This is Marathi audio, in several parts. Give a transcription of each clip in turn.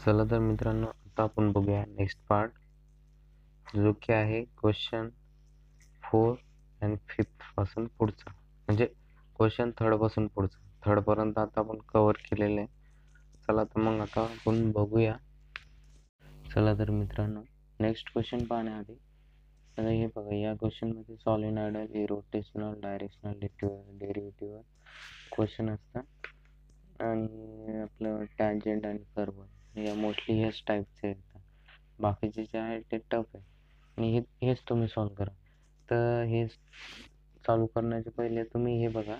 चला तर मित्रांनो, आता आपण बघूया नेक्स्ट पार्ट, जो की आहे क्वेश्चन 4 आणि 5 पासून पुढचा, म्हणजे क्वेश्चन 3 पासून पुढचा. 3 पर्यंत आता आपण कव्हर केलेले आहे. चला तर मग आता आपण बघूया. चला तर मित्रांनो, नेक्स्ट क्वेश्चन पाहण्याआधी आता हे बघा, या क्वेश्चन मध्ये सॉलिनॉइडल, रोटेशनल, डायरेक्शनल डेरिव्हेटिव्ह क्वेश्चन असतात आणि आपलं टॅन्जंट आणि कर्व या मोस्टली हेच टाईपचे येतात. बाकीचे जे आहे ते टफ आहे आणि हेच तुम्ही सॉल्व करा. तर हे चालू करण्याचे पहिले तुम्ही हे बघा,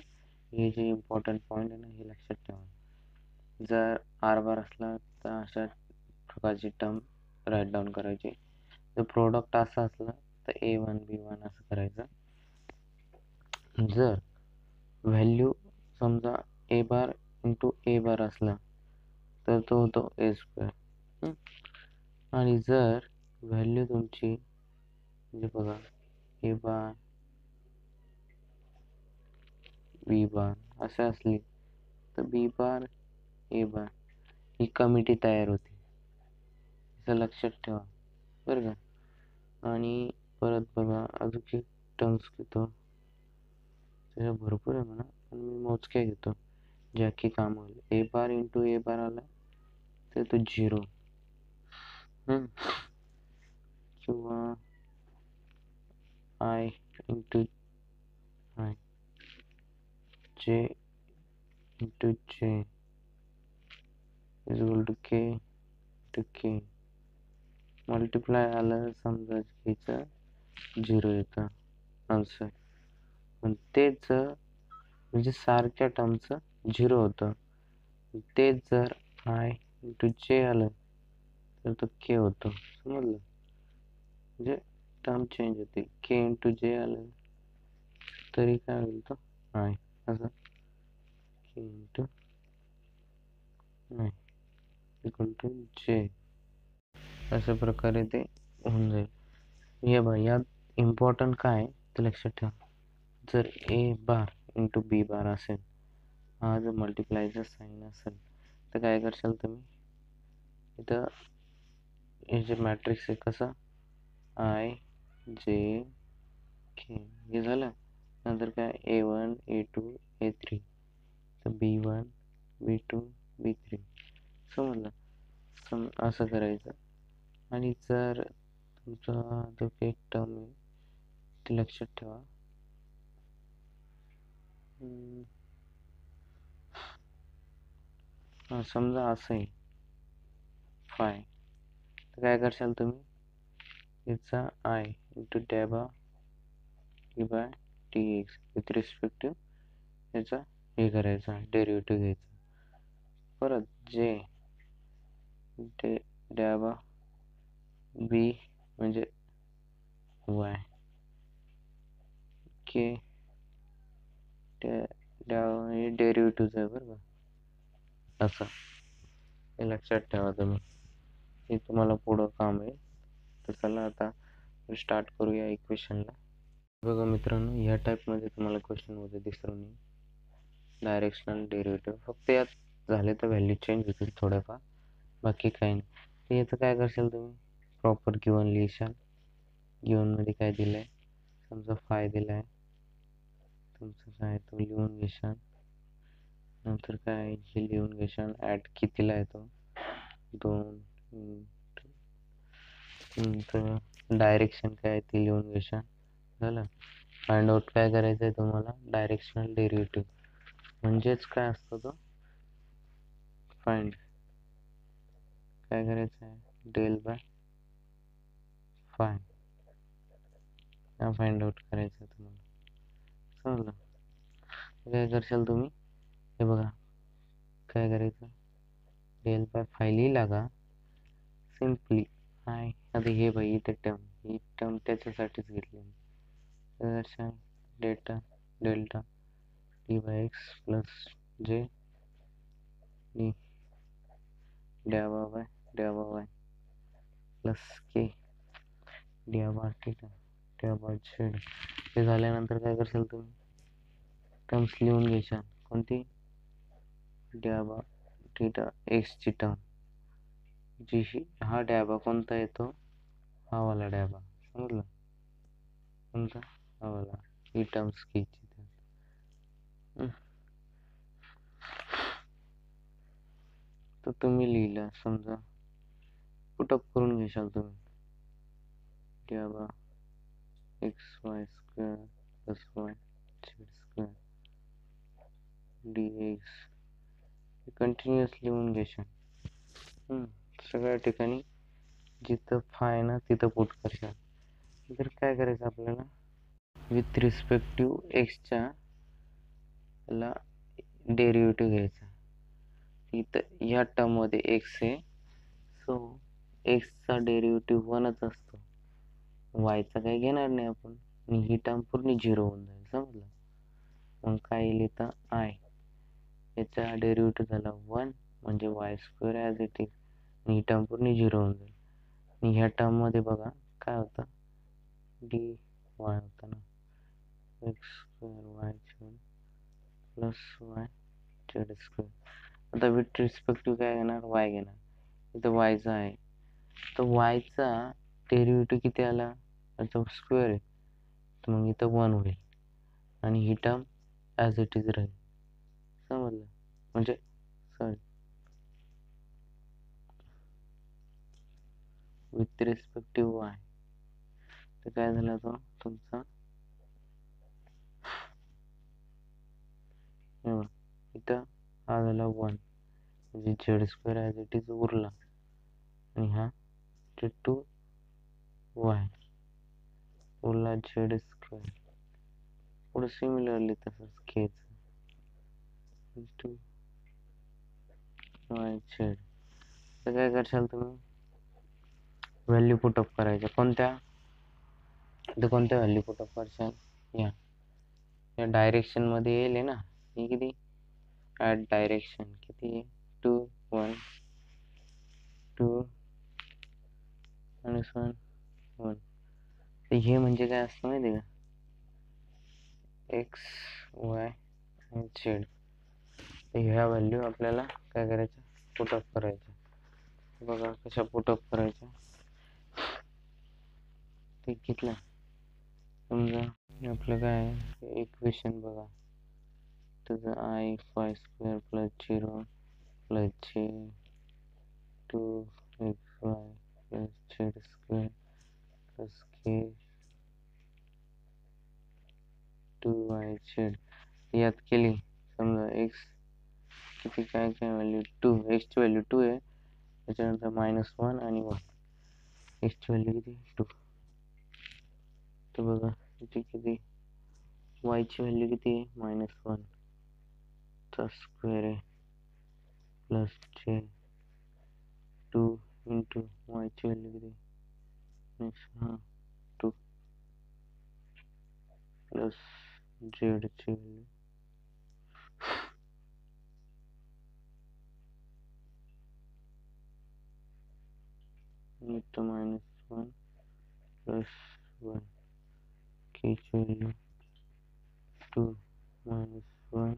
हे जे इम्पॉर्टंट पॉईंट आहे ना, हे लक्षात ठेवा. जर आर बार असला तर अशा प्रकारची टर्म राईट डाऊन करायची. जर प्रोडक्ट असा असला तर A1 B1 असं करायचं. जर व्हॅल्यू समजा ए बार इंटू ए बार असला तर तो होतो ए स्क्वेअर. आणि जर व्हॅल्यू तुमची म्हणजे बघा ए बार बी बार असं असली तर बी बार ए बार ही कमिटी तयार होते, असं लक्षात ठेवा बरं का. आणि परत बघा अजून एक टर्म्स घेतो, त्याच्या भरपूर आहे म्हणा पण मी मोजक्या घेतो ज्या की काम होईल. ए बार इंटू ए बार आला तर तो 0, किंवा i into i, j into j is equal to k into k. Multiply आलं समजा घ्यायचं 0 येतं आन्सर. पण तेच म्हणजे सारख्या टर्मचं 0 होतं, तेच जर आय इंटू जे आलं तर तो के होतो. समजलं? म्हणजे टर्म चेंज होते. के इंटू जे आलं तरी काय होईल, तो आय. असं के इंटू आय इक्वल टू जे, अशा प्रकारे ते होऊन जाईल. हे बघा, यात इम्पॉर्टंट काय ते लक्षात ठेवा. जर ए बार इंटू बी बार असेल, हा जर मल्टिप्लायचा साईन असेल तर काय करशाल तुम्ही, इथं हे जे मॅट्रिक्स आहे कसं आय जे के हे झालं, नंतर काय A1 A2 A3, तर B1 B2 B3. समजलं? असं करायचं. आणि जर तुमचा जो एक टर्म आहे ते लक्षात ठेवा. समजा असं आहे फाय, तर काय करशाल तुम्ही, याचा आय इंटू डॅबा d by d x with respect to याचा हे करायचा डेरिव्हेटिव्ह घ्यायचा. परत जे डॅबा बी म्हणजे वाय के हे डेरिव्हेटिव्ह आहे बरं का. असं हे लक्षात ठेवा तुम्ही, हे तुम्हाला पुढं काम आहे. तर चला आता स्टार्ट करूया इक्वेशनला. बघा मित्रांनो, या टाईपमध्ये तुम्हाला क्वेश्चनमध्ये दिसणार नाही डायरेक्शनल डेरिव्हेटिव्ह, फक्त यात झाले तर व्हॅल्यू चेंज होतील थोड्याफार, बाकी काही नाही. तर याचं काय करशाल तुम्ही, प्रॉपर गिवन लिहिशाल. गिवनमध्ये काय दिलं आहे, समजा फाय दिला आहे, तुमचं काय तो लिहून घेशाल. नंतर काय हे लिहून घेशाल, ॲट कितीला आहे तो 2. नंतर डायरेक्शन काय ते लिहून घेशाल. झालं. फाइंड आउट काय करायचं आहे तुम्हाला, डायरेक्शनल डेरिव्हेटिव्ह म्हणजेच काय असतं, तो फाइंड काय करायचं आहे, डेल बाय फाय हा फाइंड आउट करायचं आहे तुम्हाला. समजलं? काय करशाल तुम्ही, हे बघा काय करायचं, डेल बाय फाय लिहिला का सिम्पली आय, आता हे बाई इथे ही टर्म त्याच्यासाठीच घेतली, data delta d by x plus j d डॅबा बाय डॅबा वाय प्लस के डॅबा थीटा डॅबा झेड. हे झाल्यानंतर काय करशाल तुम्ही, टर्म्स लिहून घ्यायच्या. कोणती, डॅबा थीटा एक्सची टर्म हा डॅबा कोणता येतो? हा वाला डॅबा समजलं. कोणता? हा वाला. ही टर्म्स घ्यायची. तर तुम्ही लिहिलं समजा, पुटअप करून घेशाल तुम्ही. डॅबा x y square plus y z square dx continuous लिहून घेशाल. सगळ्या ठिकाणी जिथं फाय ना तिथं पुट करशाल. तर काय करायचं आपल्याला, विथ रिस्पेक्टिव्ह एक्सच्या ला डेरिव्हेटिव्ह घ्यायचा. इथं ह्या टर्म मध्ये एक्स आहे, सो एक्सचा डेरिव्हेटिव्ह 1च असतो. वायचा काही घेणार नाही आपण, आणि ही टर्म पूर्ण 0 होऊन जाईल. समजलं. मग काय येईल इथं, आय याचा डेरिव्हेटिव्ह झाला 1 म्हणजे Y square as it is, आणि ही टर्म पूर्ण 0 होऊन जाईल. आणि ह्या टर्म मध्ये बघा काय होतं, डी वाय होता ना, x square Y plus y z square. आता विथ रिस्पेक्टिव्ह काय घेणार, वाय घेणार. इथं वायचा आहे, तर वायचा डेरिव्हेटिव्ह किती आला, याचा स्क्वेअर आहे, तर मग इथं 1 होईल, आणि ही टर्म ॲज इट इज राहील. समजलं. म्हणजे सॉरी, विथ रिस्पेक्टिव्ह वाय, तर काय झाला तो तुमचा, इथं हा झाला 1 म्हणजे Z square as it is उरला, आणि हा 2 वाय उरला झेड स्क्वेअर. पुढे सिमिलरली तसंच घ्यायचं, 2 वाय झेड. तर काय करशाल तुम्ही, व्हॅल्यू पुटअप करायच्या. कोणत्या, इथं कोणत्या व्हॅल्यू पुटअप करशाल, या डायरेक्शन मध्ये येईल ना, ही किती, ॲट डायरेक्शन किती आहे, 2 1 2 आणि 1 1. तर हे म्हणजे काय असतं माहिती आहे का, एक्स वाय आणि झेड. तर ह्या व्हॅल्यू आपल्याला काय करायचं, पुटअप करायचं. बघा कशा पुटअप करायच्या, ते घेतलं. समजा आपलं काय इक्वेशन बघा, त्याचं i y square plus 0 plus j 2 x y plus z square plus k 2 y z. यात केली समजा एक्स किती, काय काय व्हॅल्यू 2, एक्सची व्हॅल्यू 2 आहे, त्याच्यानंतर -1 आणि 1. एक्सची व्हॅल्यू किती 2, तर बघा इथे किती, वायची व्हॅल्यू किती आहे -1 चा स्क्वेअर आहे प्लस जे 2 इंटू वायची व्हॅल्यू किती, 2 प्लस झेडची व्हॅल्यू -1 प्लस 1, केची व्हॅल्यू 2 -1,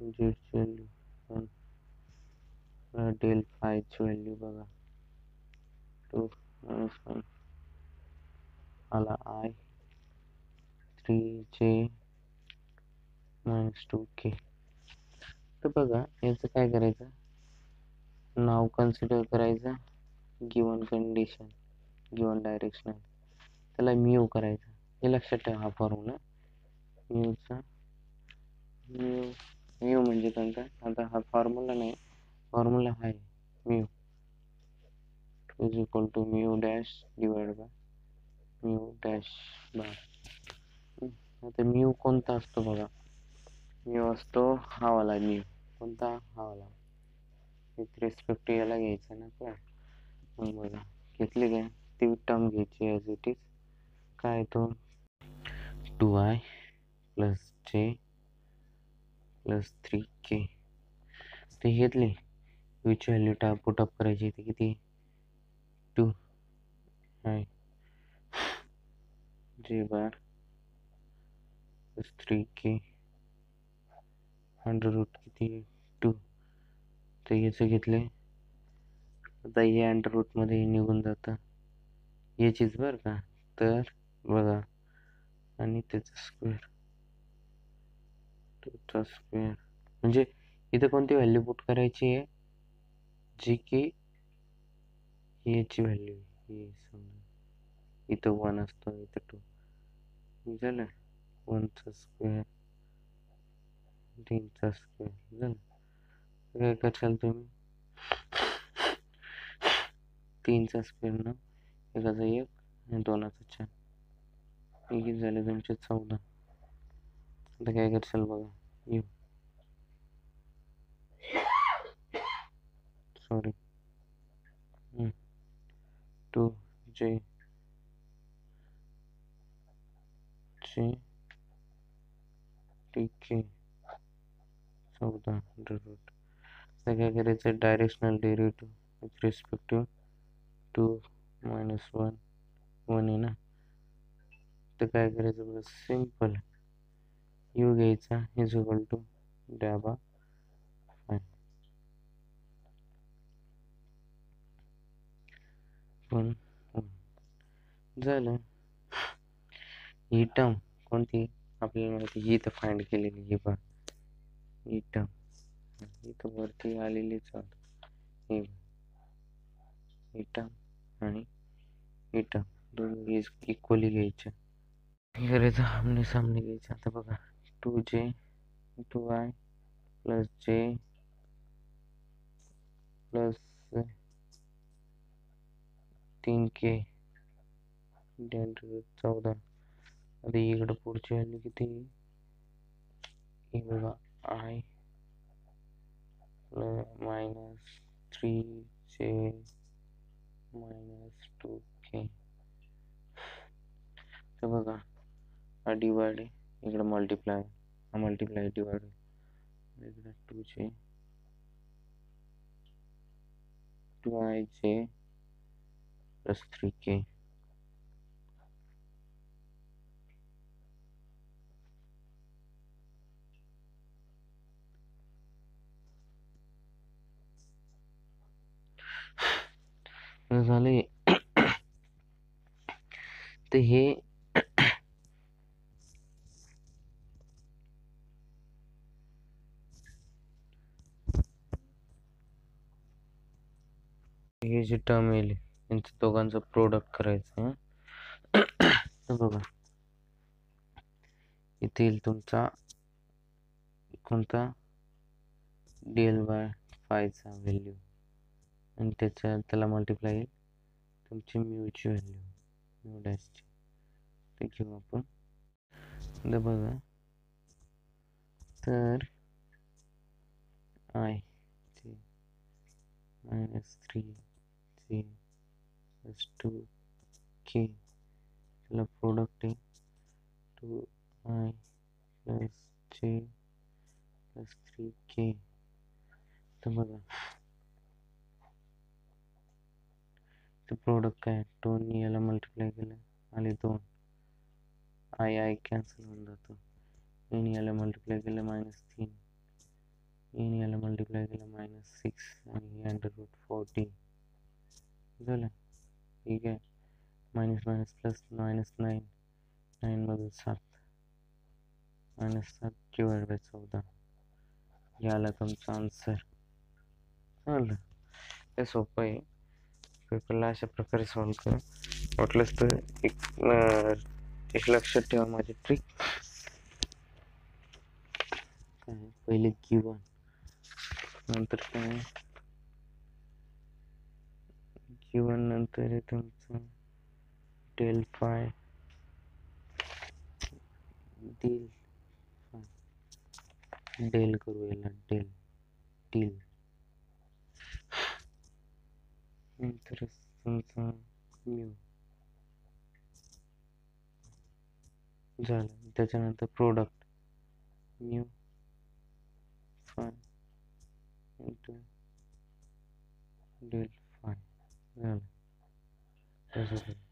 झेडची व्हॅल्यू 1, डेल फायची व्हॅल्यू बघा 2 -1 आला आय 3j -2k. तर बघा याचं काय करायचं, नाव कन्सिडर करायचं, गिवन कंडिशन गिवन डायरेक्शन, त्याला म्यू करायचं. हे लक्षात ठेवा, हा फॉर्म्युला म्यूचा, म्यू म्हणजे कोणता, आता हा फॉर्म्युला नाही, फॉर्म्युला आहे mu is equal to mu dash divide by mu dash bar. आता म्यू कोणता असतो बघा, म्यू असतो हा वाला म्यू. कोणता, हा वाला. विथ रिस्पेक्ट याला घ्यायचा ना आपला. मग बघा घेतली काय, ती टर्म घ्यायची ॲज इट इज. काय तो 2i प्लस जे प्लस 3k. ते घेतली, विच व्हॅल्यू पुटअप करायची, ती किती 2i जे बार प्लस 3k अंडर रूट किती 2. तर याचं घेतले आता हे अंडर रूट मध्ये निघून जातं याचीच बरं का. तर बघा, आणि त्याचा स्क्वेअर, टूचा स्क्वेअर, म्हणजे इथं कोणती व्हॅल्यू पुट करायची आहे, जी की याची व्हॅल्यू, ही समजा इथं 1 असतो, इथं 2 झालं. 1चा स्क्वेअर, 3चा स्क्वेअर झालं. काय करशाल तुम्ही, 3चा स्क्वेअर ना, 1चा 1 आणि 2चा 4, किती झाले तुमचे 14. आता काय करशाल बघा, सॉरी 2j ठीक आहे 14 अंडर रूट. आता काय करायचं, directional derivative with respect to 2 - 1 1 आहे ना. तर काय करायचं बघा, सिंपल यू घ्यायचा इज इक्वल टू डॅबा पण झालं. ही टर्म कोणती आपल्याला माहिती, ही तर फाइंड केलेली, ही पहा ही टर्म, ही तर वरती आलेलीच आहे. ही टर्म आणि ही टर्म दोन्ही इक्वली घ्यायच्या. हे करायचं, आमने सामने घ्यायचं. आता बघा 2j × i plus j plus 3k 14. आता इकडं पुढची व्हॅल्यू किती, ही बघा i -3j -2k. तर बघा, हा डिवाइड आहे, इकडे मल्टिप्लाय, हा मल्टिप्लाय डिवाइड, इकडे 2j 2ij प्लस 3k. झाले. तर हे जे टर्म येईल यांचं दोघांचं प्रोडक्ट करायचं. तर बघा, इथे येईल तुमचा कोणता, del/phi चा व्हॅल्यू, आणि त्याला मल्टिप्लाय येईल तुमची म्यूची व्हॅल्यू, म्यू डॅशची. ते घेऊ आपण. तर बघा, तर i j -3j + 2k, त्याला प्रोडक्ट आहे 2i + j + 3k. तर बघा, ते प्रोडक्ट काय, 2 याला मल्टिप्लाय केलं आणि 2 i कॅन्सल होऊन जातो. इन याला मल्टिप्लाय केलं -3, इन याला मल्टिप्लाय केलं -6 आणि अंडर रूट 14 झालं. ठीक आहे, मायनस मायनस प्लस -9, 9 मधून 7, -7 / 14. याला तुमचा आन्सर. झालं, हे सोपं आहे. पेपरला अशा प्रकारे सॉल्व करा. वाटलंच तर एक लक्षात ठेवा माझी ट्रिक. काय पहिले गिवन, नंतर काय गिवन, नंतर आहे तुमचं del/phi, डेल करू याला, डेल, नंतर तुमचा म्यू झालं. त्याच्यानंतर product mu five into del/phi झालं.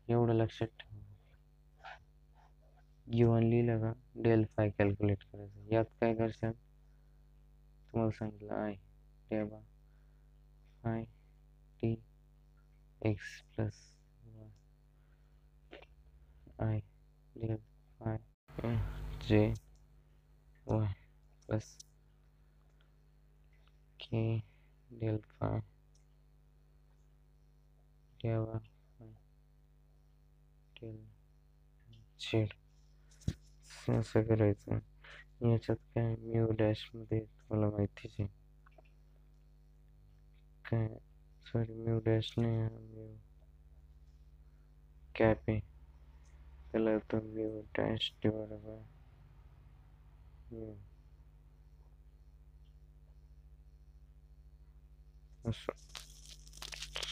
एवढं लक्षात ठेवा. गिवन लिहिलं का del/phi कॅल्क्युलेट करायचं. यात काय करशाल, तुम्हाला सांगितलं i डॅबा phi t x plus i del phi j y plus k del phi del z असं करायचं. याच्यात काय म्यू डॅश मध्ये तुम्हाला माहितीच आहे काय, सॉरी म्यू डॅश नाही, म्यू कॅप आहे, त्याला तर mu dash divide by mu असं.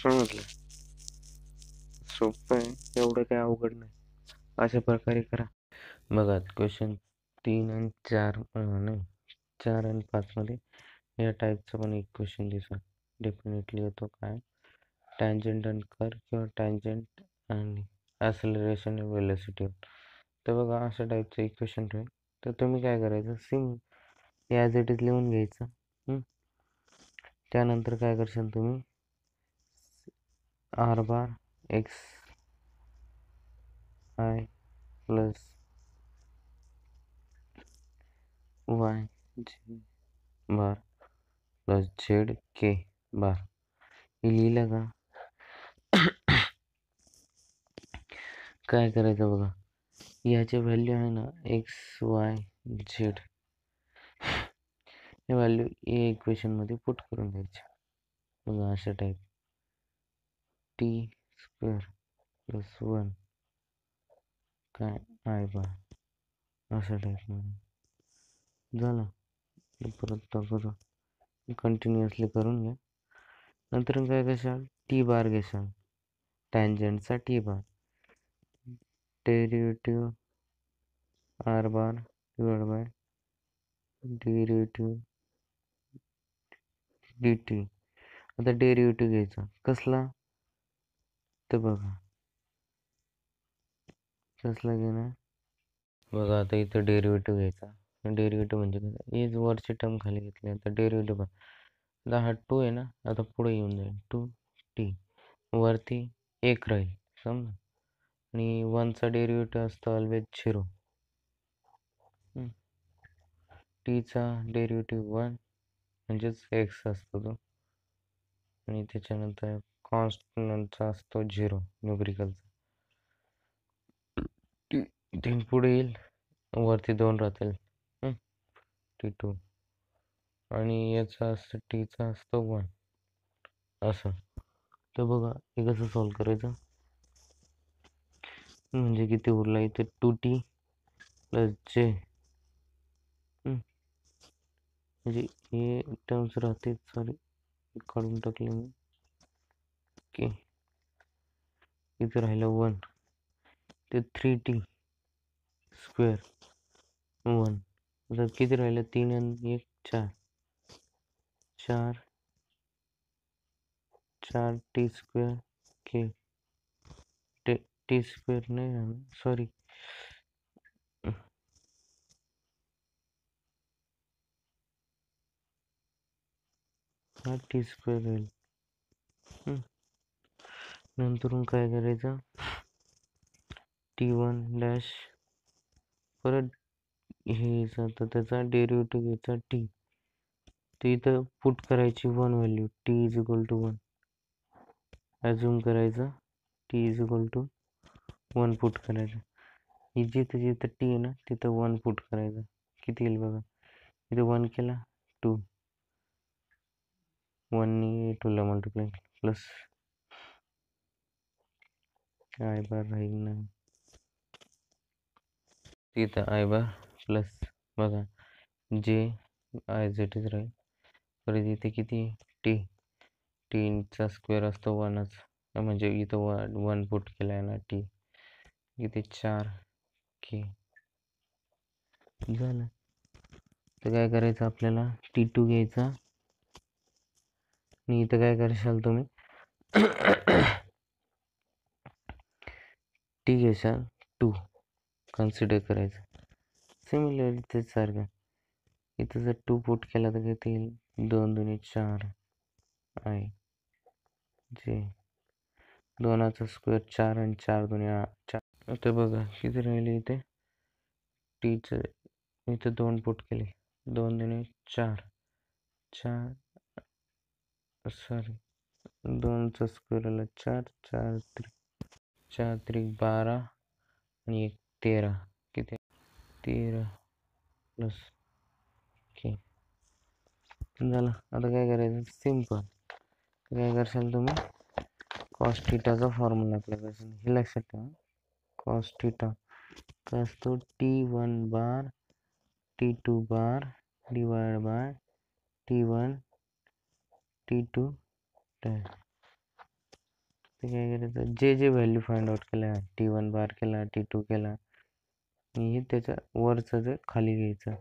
समजलं? सोपं आहे, एवढं काय अवघड नाही. अशा प्रकारे करा. बघा क्वेश्चन 3 आणि 4 नाही 4 आणि 5 मध्ये या टाईपचा पण एक क्वेश्चन दिसा डेफिनेटली येतो. काय टँजंट आणि कर्व किंवा टँजंट आणि ॲक्सेलरेशन आणि वेलोसिटी. तर बघा अशा टाईपचं इक्वेशन ठेवेल. तर तुम्ही काय करायचं, ॲज इट इज लिहून घ्यायचं. त्यानंतर काय करशाल तुम्ही, r bar x i plus y j bar plus z k bar हे लिहिलं का? काय करायचं बघा, याचे व्हॅल्यू आहे ना एक्स वाय झेड, हे व्हॅल्यू ए इक्वेशनमध्ये पुट करून द्यायचे. बघा अशा टाईप टी स्क्वेअर प्लस 1 काय आय बार अशा टाईपमध्ये झालं. परत करू, कंटिन्युअसली करून घ्या. नंतर काय कशाल टी बार घेशाल, टँजंटचा t bar, derivative r bar divide by derivative d t. आता डेरिव्हेटिव्ह घ्यायचा कसला, तर बघा कसला घेणार, बघा आता इथं डेरिव्हेटिव्ह घ्यायचा. डेरिव्हेटिव्ह म्हणजे काय, एज वरची टर्म खाली घेतली, आता डेरिव्हेटिव्ह आता हा 2 आहे ना, आता पुढे येऊन जाईल 2 टी, वरती 1 राहील समजा, आणि 1चा डेरिव्हेटिव्ह असतो ऑलवेज 0. टीचा डेरिव्हेटिव्ह 1 म्हणजेच एक्स असतो तो, आणि त्याच्यानंतर कॉन्स्टंटचा असतो 0 न्यूमरिकलचा. टी पुढे येईल, वरती 2 राहतील T2, आणि याचा असतं टीचा असतो 1 असं. तर बघा हे कसं सॉल्व करायचं, म्हणजे किती उरला इथे 2t प्लस जे, म्हणजे हे टर्म्स राहते, सॉरी काढून टाकले मी, ओके. इथं राहिलं 1 ते 3t स्क्वेअर 1, आता किती राहिलं 3 आणि 1 4, 4t स्क्वेअर के टी स्क्वेअर नाही, सॉरी हा टी स्क्वेअर होईल. नंतरून काय करायचं, T1 डॅश, परत हे तर त्याचा डेरिव्हेटिव्ह घ्यायचा टी, तर इथं पुट करायची 1 value, t is equal to 1 assume करायचं, t is equal to 1 put करायचं. जिथं जिथं टी आहे ना तिथं 1 पुट करायचं. किती येईल बघा, इथं 1 केला 2, 1नी 2ला मल्टिप्लाय प्लस आय बार राहील ना, तिथं आय बार प्लस बघा जे आय झेड इज राहील, परत इथे किती टी, टीचा स्क्वेअर असतो 1च, म्हणजे इथं 1 पुट केला आहे ना टी, इथे 4 के झालं. तर काय करायचं आपल्याला, T2 घ्यायचा, आणि इथं काय करशाल तुम्ही टी घेशाल 2 कन्सिडर करायचं, सिमिलरली तेच सारखं. इथं जर 2 पुट केला तर किती येईल, 2 2 4 आय जे, 2चा स्क्वेअर 4 आणि 4 2 4. आता बघा किती राहिले इथे टीचं इथे 2 पुट केले 2 2 4 4 सॉरी 2चा स्क्वेअर आला 4 4 त्रिक 12 आणि 1 13 किती 13 प्लस ओके झालं. आता काय करायचं सिंपल काय करशाल तुम्ही कॉस थीटाचा फॉर्म्युला अप्लाय करशाल. हे लक्षात ठेवा कॉस थीटा काय असतो T1 बार T2 बार डिवाइड बाय T1 T2 ते काय करायचं जे व्हॅल्यू फाइंड आउट केला T1 बार केला T2 केला आणि हे त्याच्या वरचं जे खाली घ्यायचं.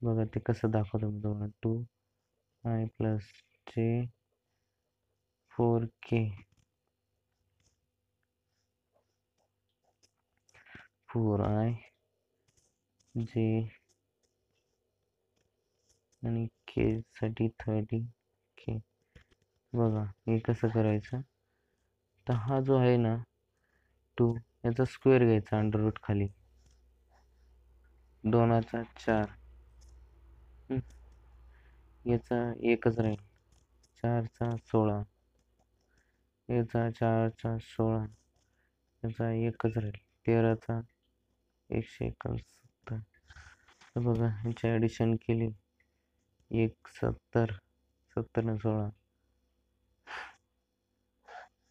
बघा ते कसं दाखवतो मी तुम्हाला 2i plus j 4k 4i j आणि k साठी 30k. बघा हे कसं करायचं तर हा जो आहे ना 2 याचा स्क्वेअर घ्यायचा अंडर रूट खाली 2चा 4 याचा एकच राहील 4चा 16 याचा 4चा 16 याचा एकच राहील 13चा 169. तर बघा याची ॲडिशन केली 170 70 आणि 16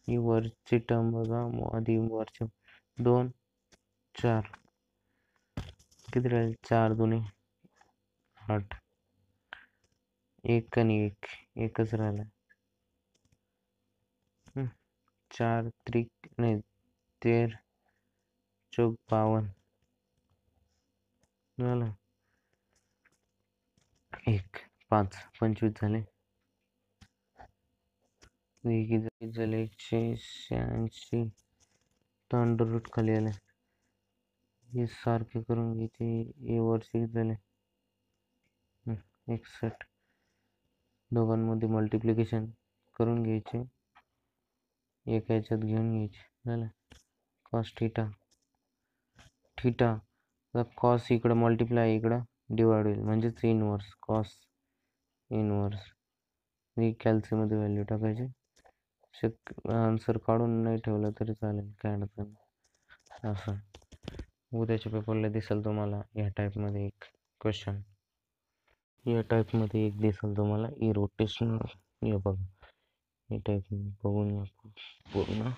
ही वरची टर्म बघा आधी वरची 2 4 किती राहील 4 2 8 1 आणि 1 एकच राहिला 4 त्रिक नाही 13 चौक 52 झालं 1 5 25 झाले झाले 186 तर अंडर रूट खाली आले हे सारखे करून घ्यायचे ए वरचे झाले 61 दोघांमध्ये मल्टिप्लिकेशन करून घ्यायचे एका याच्यात घेऊन घ्यायचे झालं कॉस थीटा कॉस इकडं मल्टिप्लाय इकडं डिवाइड होईल म्हणजेच इनवर्स कॉस इनवर्स ही कॅल्सीमध्ये व्हॅल्यू टाकायची. आन्सर काढून नाही ठेवलं तरी चालेल काय अडचण नाही. असं उद्याच्या पेपरला दिसेल तुम्हाला या टाईपमध्ये एक क्वेश्चन या टाईपमध्ये एक दिसेल तुम्हाला इरोटेशनल हे बघा हे टाईप बघून पूर्ण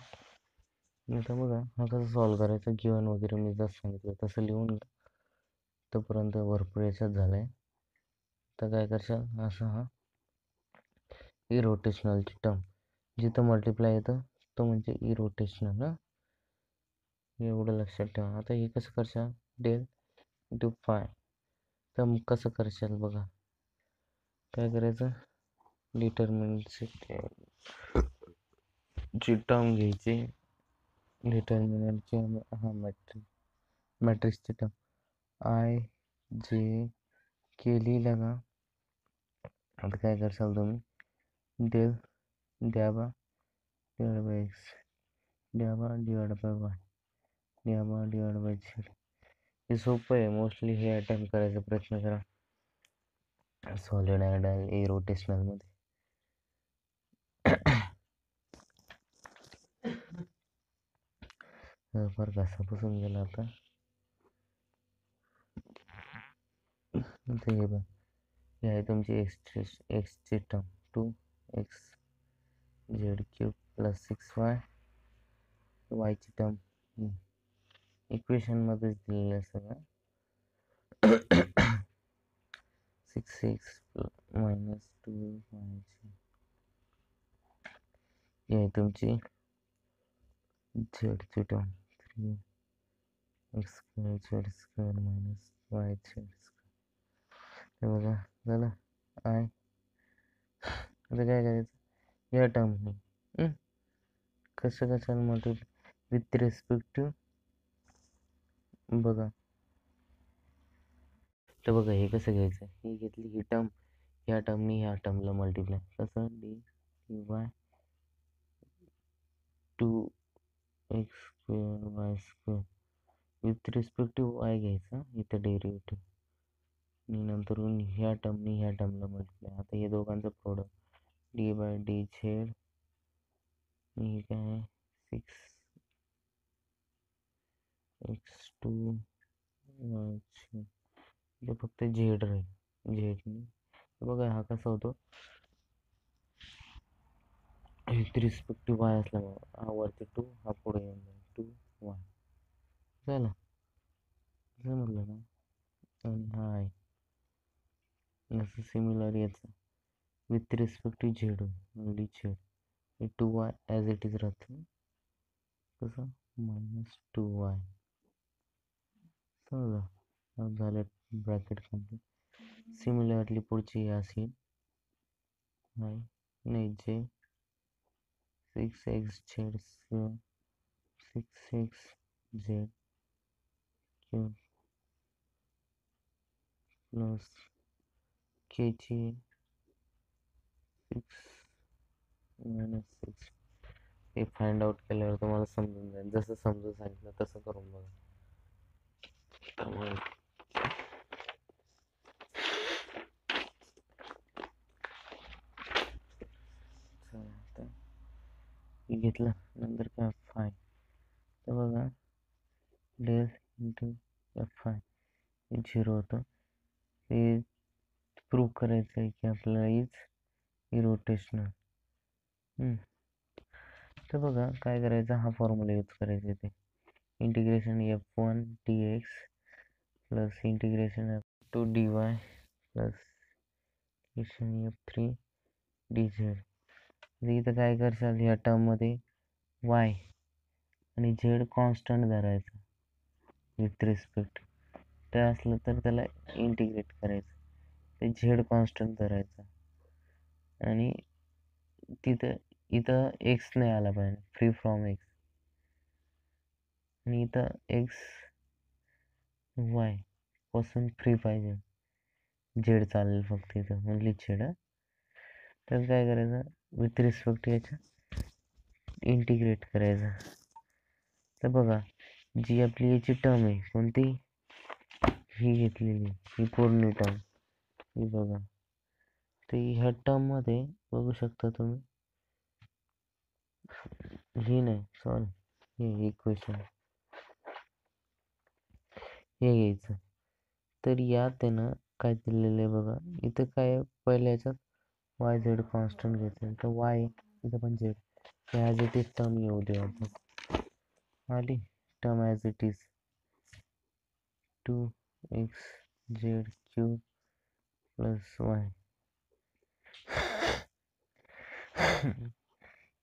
आता बघा हा कसं सॉल्व करायचा गिवन वगैरे मी जसं सांगितलं तसं लिहून घ्या. तोपर्यंत भरपूर याच्यात झालंय तर काय करशाल असं हा इरोटेशनलची टर्म जिथं मल्टिप्लाय येतं तो म्हणजे इरोटेशनल ना एवढं लक्षात ठेवा. आता हे कसं करशाल डेल इंटू फाय तर मग कसं करशाल बघा काय करायचं डिटर्मिनंटची टर्म घ्यायची डिटर्मिनंटची हा मॅट्रिक्सची टर्म आय जे के लिहिलं का आता काय करशाल तुम्ही डेल द्याबा डिवाइड बाय एक्स द्याबा डिवाइड बाय वाय द्याबा डिवाइड बाय झेड. हे सोपं आहे मोस्टली हे अटेम्प्ट करायचा प्रयत्न करा सॉलिड आयडियल ए रोटेशनलमध्ये. फार घासापासून गेला आता हे बघ हे आहे तुमची एक्सची term 2x z cube plus 6y वायची टर्म इक्वेशनमध्येच दिलेलं आहे सगळं 6x मायनस 2y ही आहे तुमची झेडची term 3x square z square minus y z square. हे बघा झालं आय. आता काय करायचं या टर्मने कसं कशाला म्हटलं विथ रिस्पेक्ट टू बघा तर बघा हे कसं घ्यायचं ही घेतली ही टर्म या टर्मने ह्या टर्मला मल्टिप्लाय कसं d y 2 x square y square with respect to y घ्यायचा इथं डेरिव्हेटिव्ह, आणि नंतरून ह्या टर्मनी ह्या टर्मला मल्टिप्लाय. आता हे दोघांचं product d by d z, हे काय आहे 6x2 वाय, इथे फक्त झेड राहील. झेडनी बघा हा कसा होतो विथ रिस्पेक्ट टू वाय असल्यामुळे, हा वरती 2 हा पुढे येऊन जाईल 2y झालं, असं म्हटलं ना. आणि हा आहे असं सिमिलर याचं with respect to z only z, हे 2y ॲज इट इज राहतं. कसं -2y समजा झालं ब्रॅकेट कम्प्लीट. सिमिलरली पुढची अशी नाही जे 6x z 6x z cube plus k ची 6 - 6, हे फाइंड आउट केल्यावर तुम्हाला समजून जाईल. जसं समजून सांगितलं तसं करून बघा. त्यामुळे घेतलं नंतर काय फाय, तर बघा डेल इंटू एफ आय हे 0 होतं. हे प्रूव्ह करायचं आहे की आपल्याला इज रोटेशनल. तर बघा काय करायचं, हा फॉर्म्युला यूज करायचा इथे, integration f1 dx plus integration f2 dy plus f3 dz. इथं काय करशाल, ह्या टर्ममध्ये y आणि z कॉन्स्टंट धरायचा विथ रिस्पेक्ट, ते असलं तर त्याला इंटिग्रेट करायचं, ते झेड कॉन्स्टंट धरायचा. आणि तिथं इथं एक्स नाही आला पाहिजे, फ्री फ्रॉम एक्स, आणि इथं एक्स वाय पासून फ्री पाहिजे, झेड चालेल फक्त इथं ओनली झेड. तर काय करायचं विथ रिस्पेक्ट याच्या इंटिग्रेट करायचं. तर बघा जी आपली याची टर्म आहे कोणती, ही घेतलेली ही पूर्ण टर्म ही बघा, तर ह्या टर्ममध्ये बघू शकता तुम्ही, ही नाही सॉरी हे इक्वेशन हे घ्यायचं. तर यात आहे ना काय दिलेलं आहे बघा, इथं काय पहिल्या याच्यात वाय झेड कॉन्स्टंट घेतलं, तर वाय इथं पण Z as it is term येऊ दे वापस, आली term as it is 2x z cube plus y.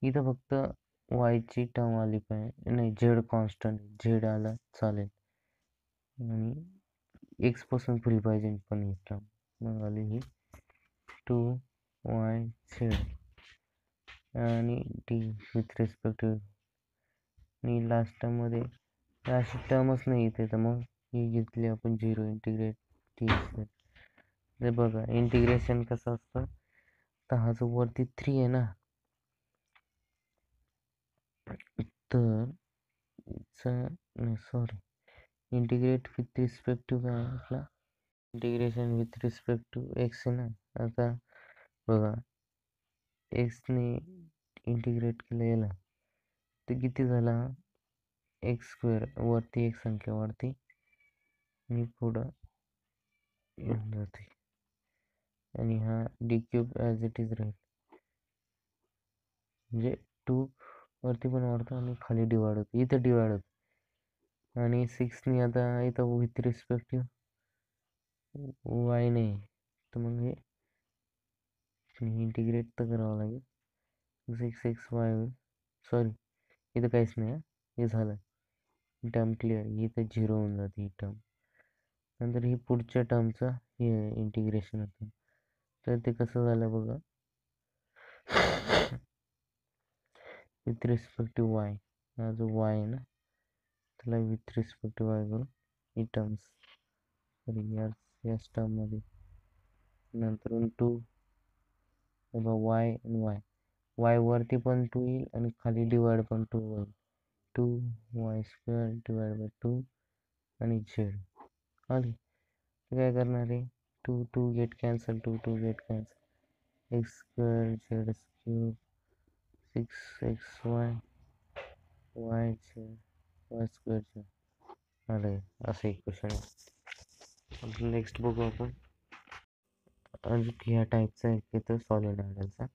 इथं फक्त वायची टर्म आली पाहिजे, नाही झेड कॉन्स्टंट झेड आला चालेल, आणि एक्स पासून फ्री पाहिजे पण ही टर्म, मग आली ही 2y झेड आणि टी विथ रिस्पेक्ट टू, आणि लास्ट टर्ममध्ये अशी टर्मच नाही इथे, तर मग ही घेतली आपण 0 इंटिग्रेट टी झेड. ते बघा इंटिग्रेशन कसं असतं, तर हा जो वरती 3 आहे ना, तर sorry integrate with respect to काय आपला integration with respect to x आहे ना. आता बघा एक्सने इंटिग्रेट केलं याला, तर किती झाला एक्स स्क्वेअर, वरती एक संख्या वाढते आणि पुढं येऊन जाते, आणि हा D cube as it is राहील, म्हणजे 2 वरती पण वाढतं आणि खाली डिवाइड होतं, इथं डिवाइड होतं. आणि 6ने आता इथं विथ रिस्पेक्ट टू वाय नाही, तर मग हे इंटिग्रेट तर करावं लागेल, 6xy होईल. सॉरी इथं काहीच नाही, हे झालं टर्म क्लिअर, इथं 0 होऊन जाते ही टर्म. नंतर ही पुढच्या टर्मचं हे इंटिग्रेशन होतं, तर ते कसं झालं बघा विथ रिस्पेक्ट टू वाय, हा जो वाय आहे ना त्याला विथ रिस्पेक्ट टू वाय करून ही टर्म्स, तर याच टर्ममध्ये नंतर 2 वाय आणि वाय, वाय वरती पण 2 येईल आणि खाली डिवाइड पण 2 होईल, two y square divide by 2 आणि झेड आली. तर काय करणार आहे, 2 get cancel, 2 get cancel, x square z cube 6xy y z y square z आलं. असं इक्वेशन आहे. नेक्स्ट बघू आपण अजून ह्या टाईपचा एक येतं सॉलिनॉइडलचा.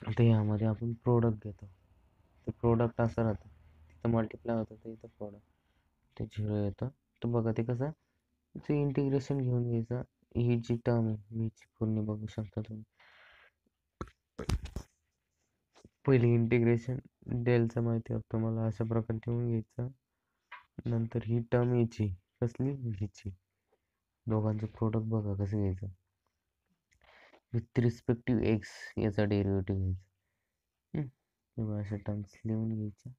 तर यामध्ये आपण प्रोडक्ट घेतो. ते प्रोडक्ट असं राहतं, तिथं मल्टिप्लाय होतं, तर इथं प्रोडक्ट ते 0 येतं. तर बघा ते कसं, ते इंटिग्रेशन घेऊन घ्यायचं. ही जी टर्म आहे हीची पूर्ण बघू शकता तुम्ही. पहिली इंटिग्रेशन डेलचं माहिती आहे तुम्हाला, अशा प्रकारे ठेवून घ्यायचं. नंतर ही टर्म याची कसली, हीची, दोघांचं प्रोडक्ट बघा कसं घ्यायचं. विथ रिस्पेक्टिव्ह एक्स याचा डेरिव्हेटिव्ह घ्यायचा. तेव्हा अशा टर्म्स लिहून घ्यायच्या.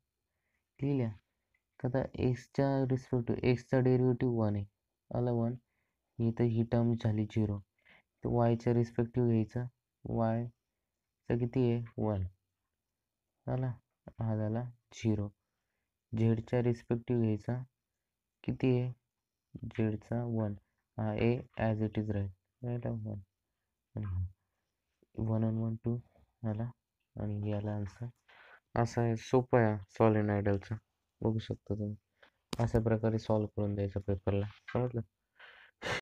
लिहिल्या का आता एक्सच्या रिस्पेक्टिव्ह एक्सचा डेरिव्हेटिव्ह 1 आहे, आला 1. इथं ही टर्म झाली 0. तर वायच्या रिस्पेक्टिव्ह घ्यायचा, वायचा किती आहे 1 आला, हा झाला 0. झेडच्या रिस्पेक्टिव्ह घ्यायचा, किती आहे झेडचा 1, हा ए ॲज इट इज राहील 1 आणि हा 1 आणि 1 2 आला. आणि याला आन्सर असा आहे. सोपं आहे सॉलिनॉइडलचा, बघू शकता तुम्ही. अशा प्रकारे सॉल्व करून द्यायचा पेपरला, समजलं.